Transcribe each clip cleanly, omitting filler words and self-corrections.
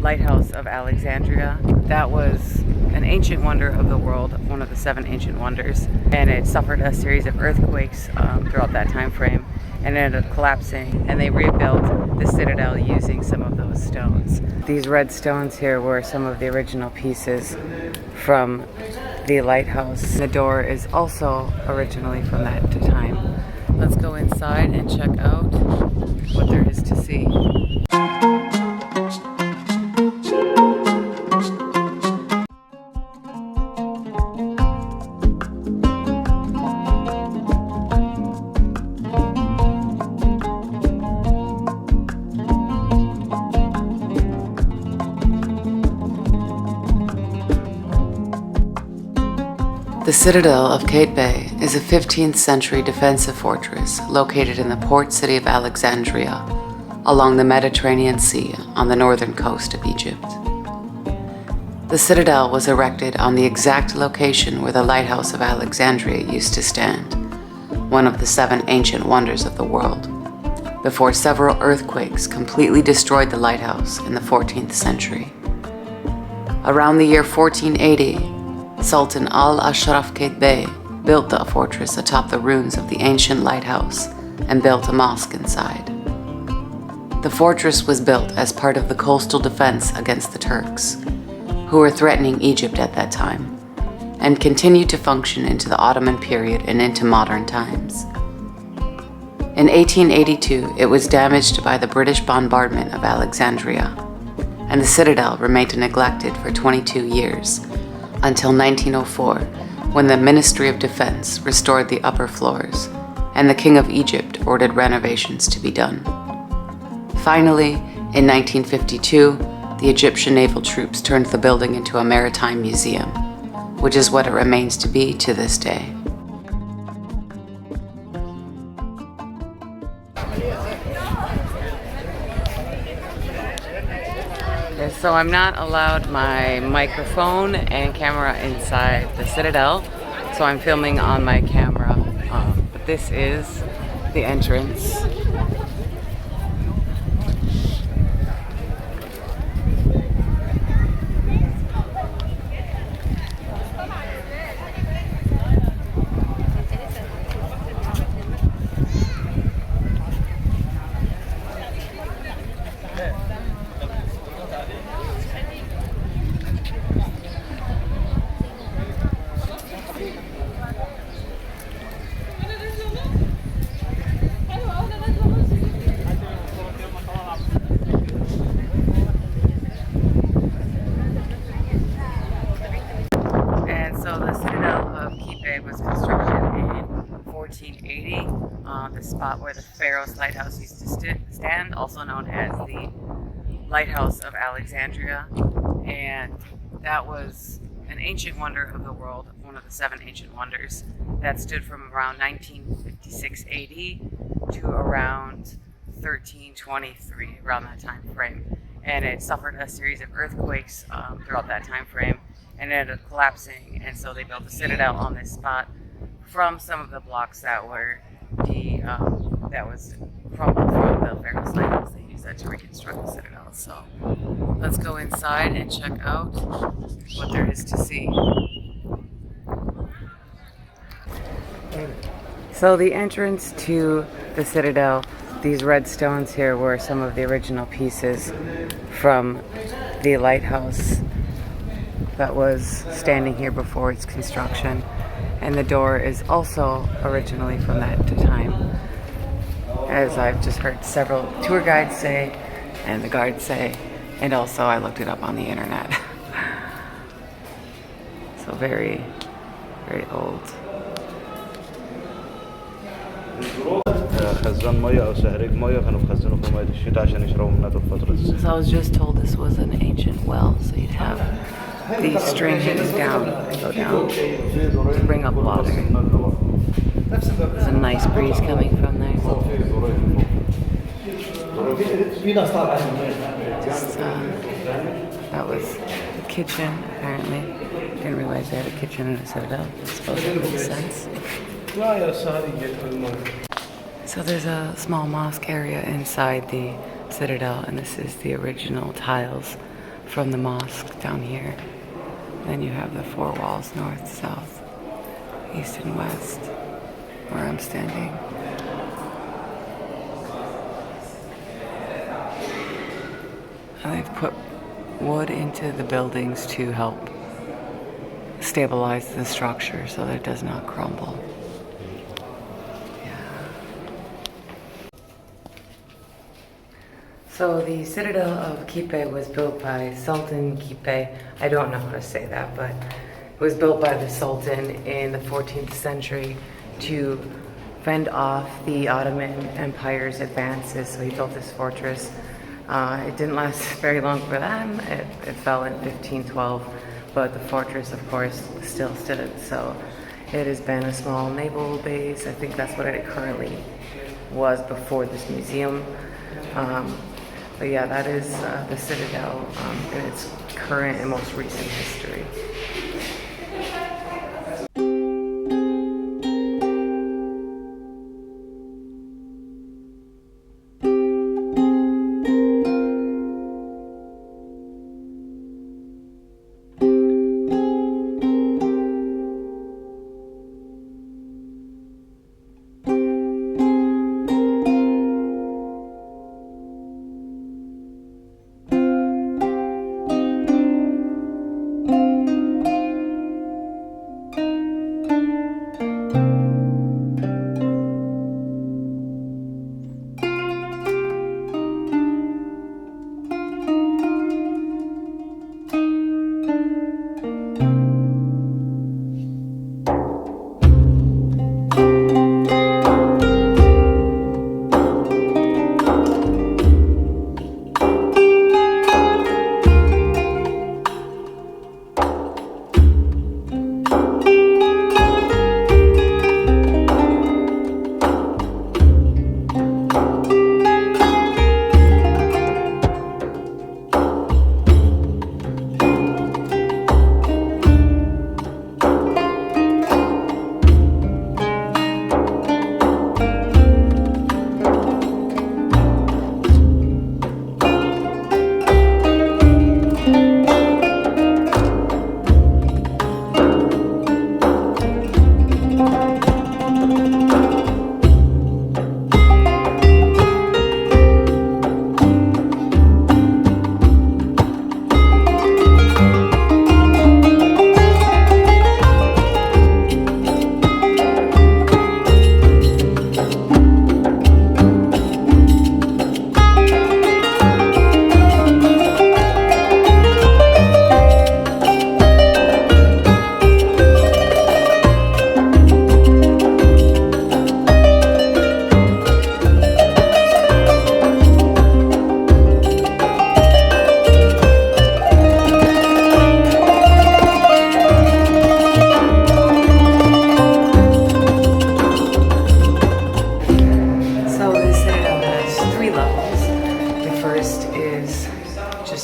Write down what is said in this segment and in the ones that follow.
Lighthouse of Alexandria. That was an ancient wonder of the world, one of the 7 ancient wonders, and it suffered a series of earthquakes throughout that time frame and ended up collapsing, and they rebuilt the citadel using some of those stones. These red stones here were some of the original pieces from the lighthouse. The door is also originally from that time. Let's go inside and check out what there is to see. The Citadel of Qaitbay is a 15th century defensive fortress located in the port city of Alexandria along the Mediterranean Sea on the northern coast of Egypt. The citadel was erected on the exact location where the Lighthouse of Alexandria used to stand, one of the 7 ancient wonders of the world, before several earthquakes completely destroyed the lighthouse in the 14th century. Around the year 1480, Sultan al-Ashraf Qaitbay built the fortress atop the ruins of the ancient lighthouse and built a mosque inside. The fortress was built as part of the coastal defense against the Turks, who were threatening Egypt at that time, and continued to function into the Ottoman period and into modern times. In 1882, it was damaged by the British bombardment of Alexandria, and the citadel remained neglected for 22 years, until 1904, when the Ministry of Defense restored the upper floors, and the King of Egypt ordered renovations to be done. Finally, in 1952, the Egyptian naval troops turned the building into a maritime museum, which is what it remains to be to this day. So I'm not allowed my microphone and camera inside the Citadel, so I'm filming on my camera. But this is the entrance. Was constructed in 1480, the spot where the Pharos Lighthouse used to stand, also known as the Lighthouse of Alexandria, and that was an ancient wonder of the world, one of the 7 ancient wonders, that stood from around 1956 AD to around 1323, around that time frame, and it suffered a series of earthquakes throughout that time frame, and it ended up collapsing, and so they built a citadel on this spot from some of the blocks that were that was crumbled from the Pharos Lighthouse. They used that to reconstruct the citadel. So let's go inside and check out what there is to see. So the entrance to the citadel, these red stones here were some of the original pieces from the lighthouse that was standing here before its construction, and the door is also originally from that time, as I've just heard several tour guides say and the guards say, and also I looked it up on the internet. So very, very old. So I was just told this was an ancient well, so you'd have these string hanging down and go down to bring up water. There's a nice breeze coming from there. Just, that was the kitchen, apparently. Didn't realize they had a kitchen in a citadel. I suppose that makes sense. So there's a small mosque area inside the citadel, and this is the original tiles from the mosque down here. Then you have the four walls, north, south, east, and west, where I'm standing. And they've put wood into the buildings to help stabilize the structure so that it does not crumble. So the Citadel of Qaitbay was built by Sultan Qaitbay. I don't know how to say that, but it was built by the Sultan in the 14th century to fend off the Ottoman Empire's advances. So he built this fortress. It didn't last very long for them. It fell in 1512, but the fortress, of course, still stood. So it has been a small naval base. I think that's what it currently was before this museum. But yeah, that is the Citadel in its current and most recent history.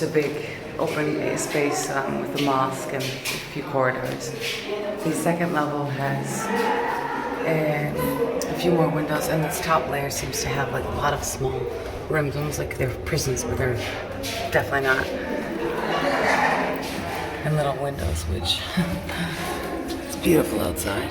a big open space with a mosque and a few corridors. The second level has a few more windows, and this top layer seems to have like a lot of small rooms, almost like they're prisons, but they're definitely not. And little windows, which it's beautiful outside,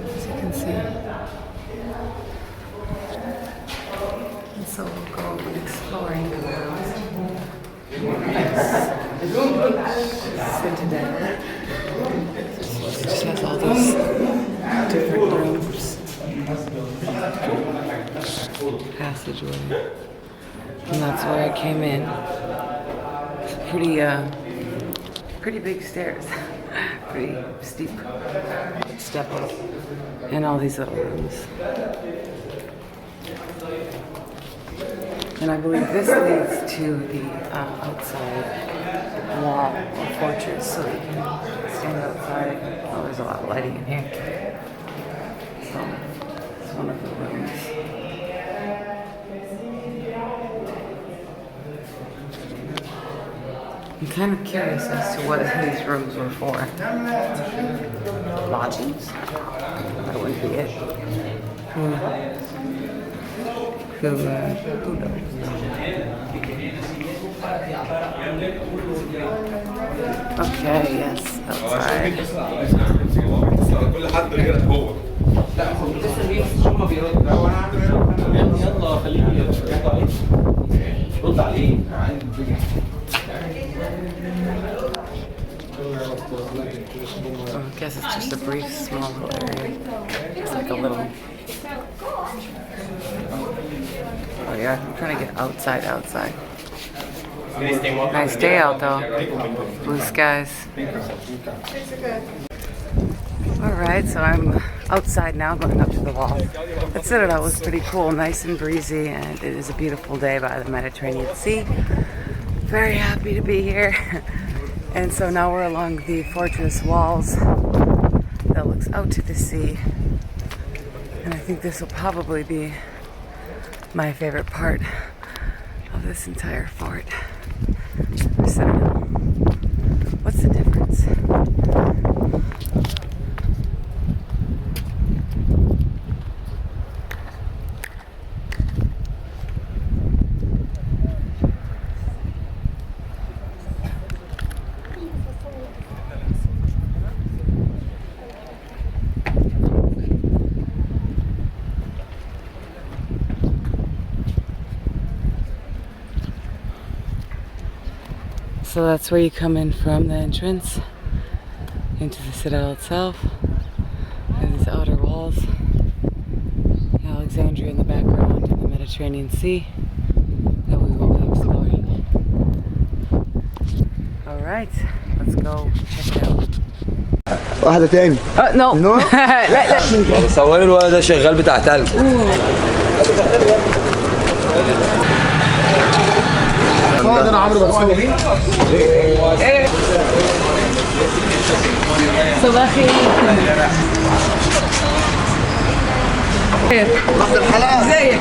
as you can see. And so we'll go exploring around Citadel. It just has all these different rooms, passageway, and that's where I came in. Pretty big stairs, pretty steep step up, and all these little rooms. And I believe this leads to the outside wall or fortress, so you can stand outside. Oh, there's a lot of lighting in here. So it's one of the rooms. I'm kind of curious as to what these rooms were for. Lodgings? That wouldn't be it. Who knows? Okay, yes, outside. Oh, I guess it's just a brief, small little area. It's like a little... Oh yeah, I'm trying to get outside. Nice day out though. Blue skies. Alright, so I'm outside now, going up to the wall. That Citadel was pretty cool, nice and breezy, and it is a beautiful day by the Mediterranean Sea. Very happy to be here. And so now we're along the fortress walls that looks out to the sea. And I think this will probably be my favorite part of this entire fort. Citadel. What's the difference? So that's where you come in from the entrance into the Citadel itself. And these outer walls, Alexandria in the background, and the Mediterranean Sea that we will be exploring. Alright, let's go check it out. واحدة تاني. No. لا. صور الولد ده شغال بتاع تلج. انا عمرو بتصور. صباح الخير. رحت الحلقة. ازيك؟